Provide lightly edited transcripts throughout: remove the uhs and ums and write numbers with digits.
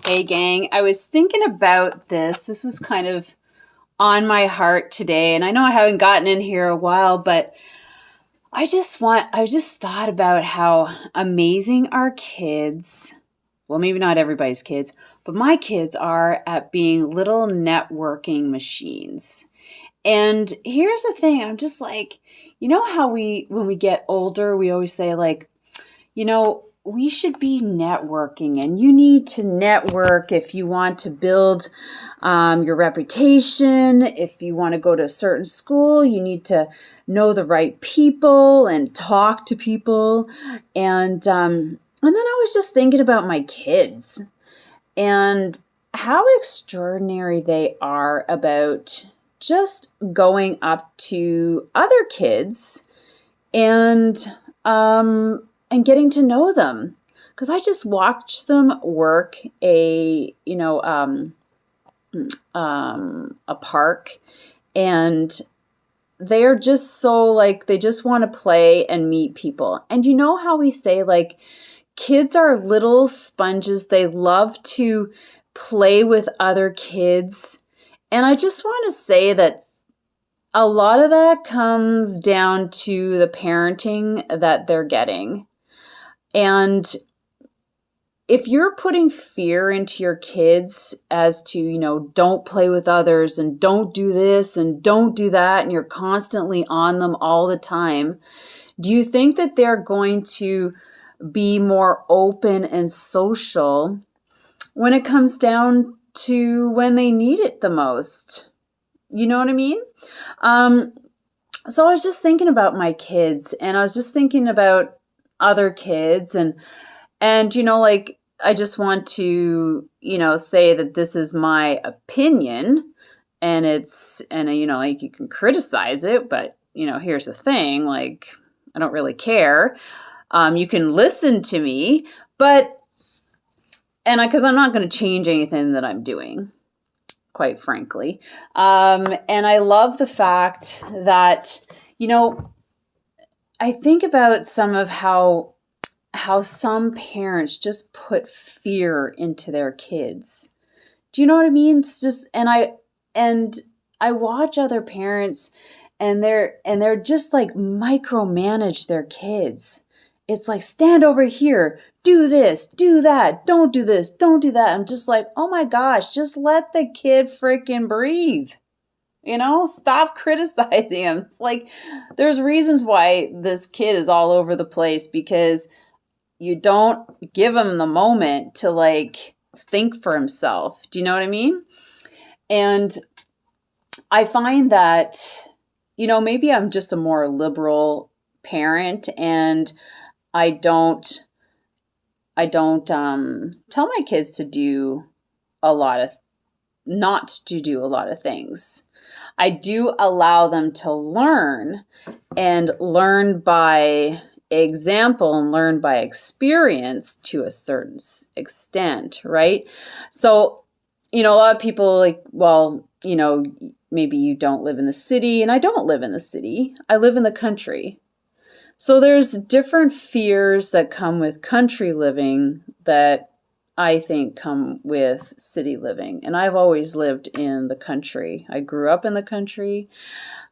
Hey gang, I was thinking about this. This was kind of on my heart today, and I know I haven't gotten in here a while, but I just thought about how amazing our kids, well, maybe not everybody's kids, but my kids are at being little networking machines. And here's the thing, I'm just like, you know how when we get older, we always say like, we should be networking, and you need to network if you want to build your reputation. If you want to go to a certain school, you need to know the right people and talk to people. And then I was just thinking about my kids and how extraordinary they are about just going up to other kids and getting to know them, because I just watched them work a park, and they're just so like they just want to play and meet people. And you know how we say like kids are little sponges, they love to play with other kids. And I just want to say that a lot of that comes down to the parenting that they're getting. And if you're putting fear into your kids as to, don't play with others and don't do this and don't do that, and you're constantly on them all the time, do you think that they're going to be more open and social when it comes down to when they need it the most? You know what I mean? So I was just thinking about my kids, and I was just thinking about other kids, and like I just want to say that this is my opinion, and like you can criticize it, but here's the thing, like I don't really care. You can listen to me, but because I'm not going to change anything that I'm doing, quite frankly. And I love the fact that I think about some of how some parents just put fear into their kids. Do you know what I mean? It's just, and I watch other parents, and they're just like micromanage their kids. It's like, stand over here, do this, do that, don't do this, don't do that. I'm just like, oh my gosh, just let the kid freaking breathe. Stop criticizing him. Like, there's reasons why this kid is all over the place, because you don't give him the moment to like think for himself. Do you know what I mean? And I find that, maybe I'm just a more liberal parent, and I don't tell my kids to do not to do a lot of things. I do allow them to learn, and learn by example and learn by experience to a certain extent, right? So, a lot of people like, well, maybe you don't live in the city, and I don't live in the city. I live in the country. So there's different fears that come with country living that I think come with city living. And I've always lived in the country. I grew up in the country.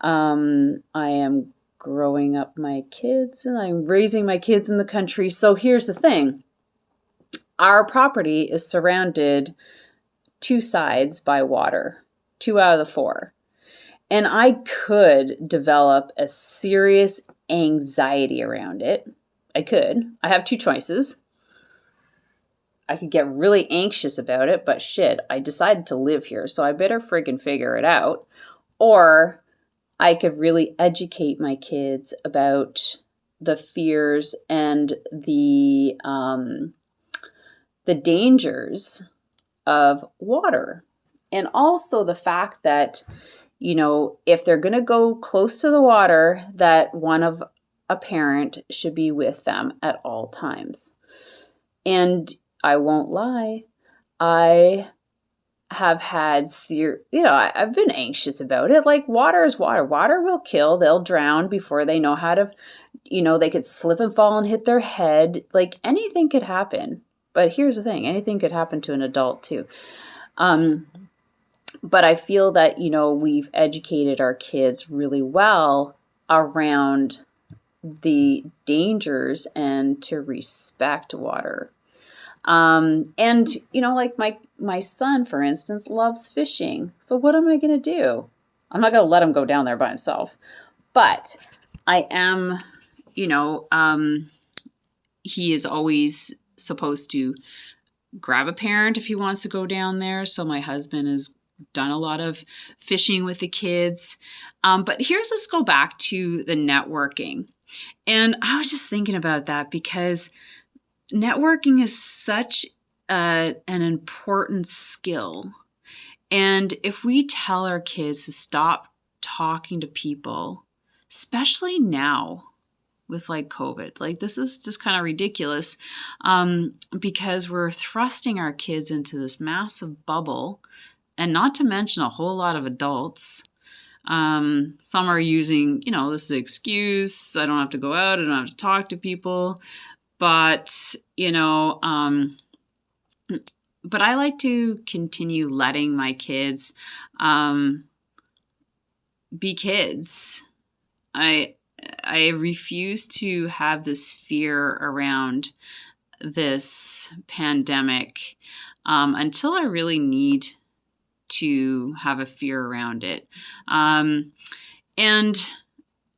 I am growing up my kids, and I'm raising my kids in the country. So here's the thing. Our property is surrounded 2 sides by water, 2 out of the 4. And I could develop a serious anxiety around it. I could. I have 2 choices. I could get really anxious about it, but shit, I decided to live here, so I better friggin' figure it out. Or I could really educate my kids about the fears and the dangers of water. And also the fact that, if they're going to go close to the water, that one of a parent should be with them at all times. And I won't lie, I have had I've been anxious about it. Like, water is water. Water will kill. They'll drown before they know how to, they could slip and fall and hit their head. Like, anything could happen. But here's the thing, anything could happen to an adult too. But I feel that, we've educated our kids really well around the dangers and to respect water. And, like my son, for instance, loves fishing. So what am I going to do? I'm not going to let him go down there by himself. But I am, he is always supposed to grab a parent if he wants to go down there. So my husband has done a lot of fishing with the kids. But let's go back to the networking. And I was just thinking about that because networking is such an important skill. And if we tell our kids to stop talking to people, especially now with like COVID, like this is just kind of ridiculous, because we're thrusting our kids into this massive bubble, and not to mention a whole lot of adults. Some are using, this is an excuse. I don't have to go out. I don't have to talk to people. But, but I like to continue letting my kids be kids. I refuse to have this fear around this pandemic until I really need to have a fear around it. And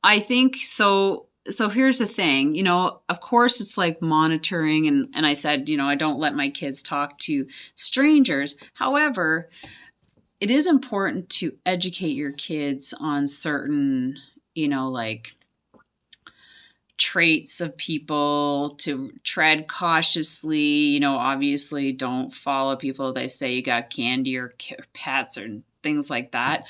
I think so here's the thing, of course it's like monitoring, and I said, I don't let my kids talk to strangers. However, it is important to educate your kids on certain, like traits of people, to tread cautiously, obviously don't follow people. They say you got candy or pets or things like that.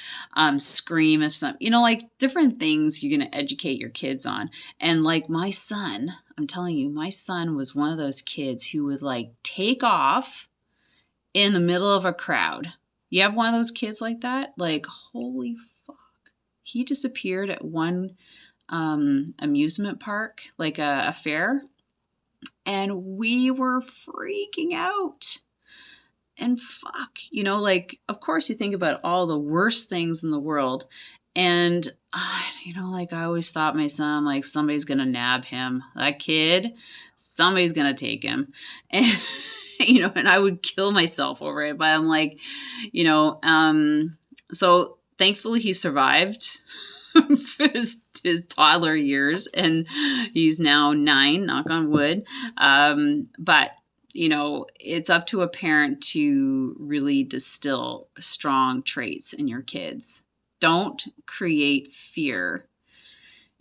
Scream if some, like different things you're going to educate your kids on. And like my son, I'm telling you, my son was one of those kids who would like take off in the middle of a crowd. You have one of those kids like that? Like, holy fuck. He disappeared at one amusement park, like a fair, and we were freaking out. And fuck, like, of course you think about all the worst things in the world. And, like I always thought my son, like somebody's going to nab him. That kid, somebody's going to take him. And, and I would kill myself over it. But I'm like, so thankfully he survived his toddler years, and he's now 9, knock on wood. But it's up to a parent to really distill strong traits in your kids. Don't create fear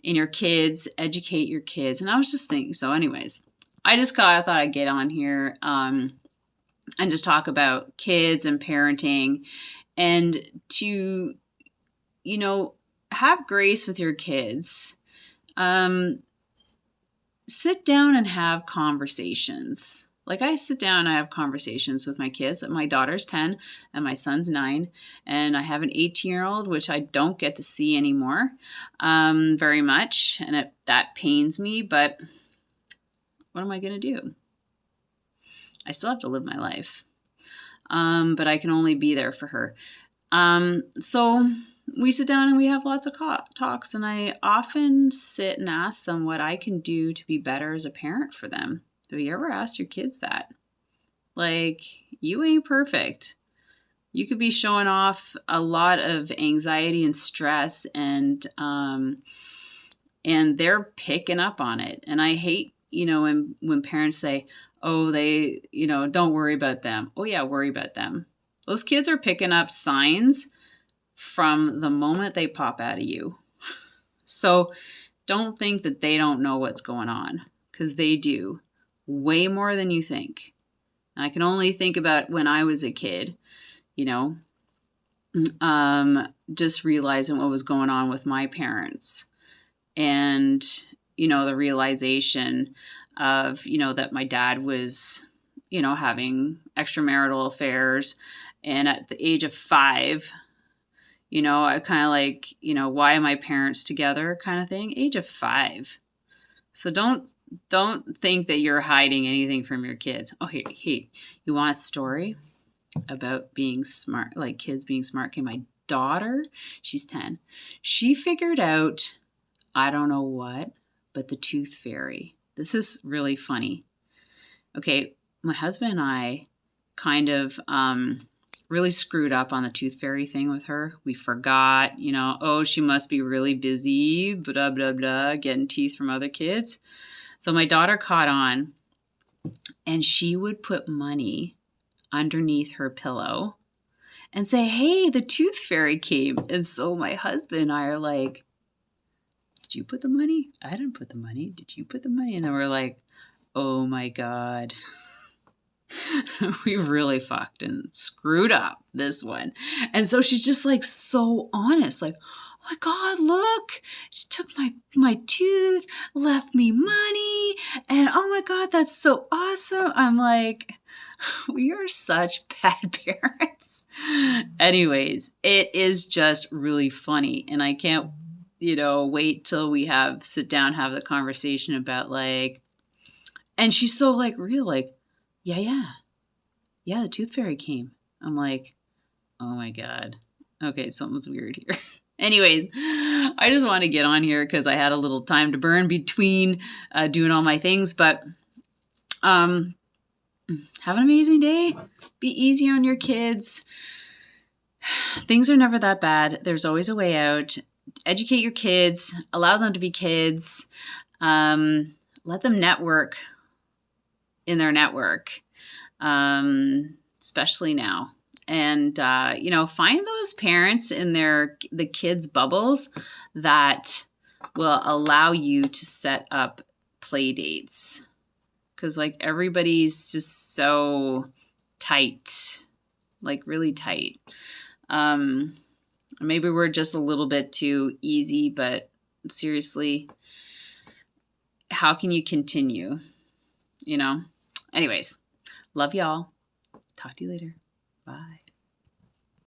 in your kids, educate your kids. And I was just thinking, so anyways, I thought I'd get on here and just talk about kids and parenting, and to, have grace with your kids. Sit down and have conversations. Like I sit down and I have conversations with my kids. My daughter's 10 and my son's 9. And I have an 18-year-old, which I don't get to see anymore very much. And that pains me, but what am I going to do? I still have to live my life. But I can only be there for her. So we sit down and we have lots of talks, and I often sit and ask them what I can do to be better as a parent for them. Have you ever asked your kids that? Like, you ain't perfect. You could be showing off a lot of anxiety and stress, and they're picking up on it. And I hate, when parents say, oh, they, don't worry about them. Oh yeah, worry about them. Those kids are picking up signs from the moment they pop out of you. So don't think that they don't know what's going on, because they do, way more than you think. And I can only think about when I was a kid, just realizing what was going on with my parents, and, the realization of, that my dad was, having extramarital affairs. And at the age of 5, I kind of like, why are my parents together kind of thing, age of 5. So don't don't think that you're hiding anything from your kids. Oh, hey, you want a story about being smart, like kids being smart? Okay, my daughter, she's 10. She figured out, I don't know what, but the tooth fairy. This is really funny. Okay, my husband and I kind of really screwed up on the tooth fairy thing with her. We forgot, oh, she must be really busy, blah, blah, blah, getting teeth from other kids. So my daughter caught on, and she would put money underneath her pillow and say, hey, the tooth fairy came. And so my husband and I are like, did you put the money? I didn't put the money. Did you put the money? And then we're like, oh my God. We really fucked and screwed up this one. And so she's just like so honest, like, oh my God, look, she took my tooth, left me money, and oh my God, that's so awesome. I'm like, we are such bad parents. Anyways, it is just really funny, and I can't, wait till we sit down, have the conversation about like, and she's so like real, like, yeah, the tooth fairy came. I'm like, oh my God. Okay, something's weird here. Anyways, I just want to get on here because I had a little time to burn between doing all my things. But have an amazing day. Be easy on your kids. Things are never that bad. There's always a way out. Educate your kids. Allow them to be kids. Let them network in their network. Especially now. And, find those parents in the kids' bubbles that will allow you to set up play dates. Because, like, everybody's just so tight, like, really tight. Maybe we're just a little bit too easy, but seriously, how can you continue? Anyways, love y'all. Talk to you later. Bye.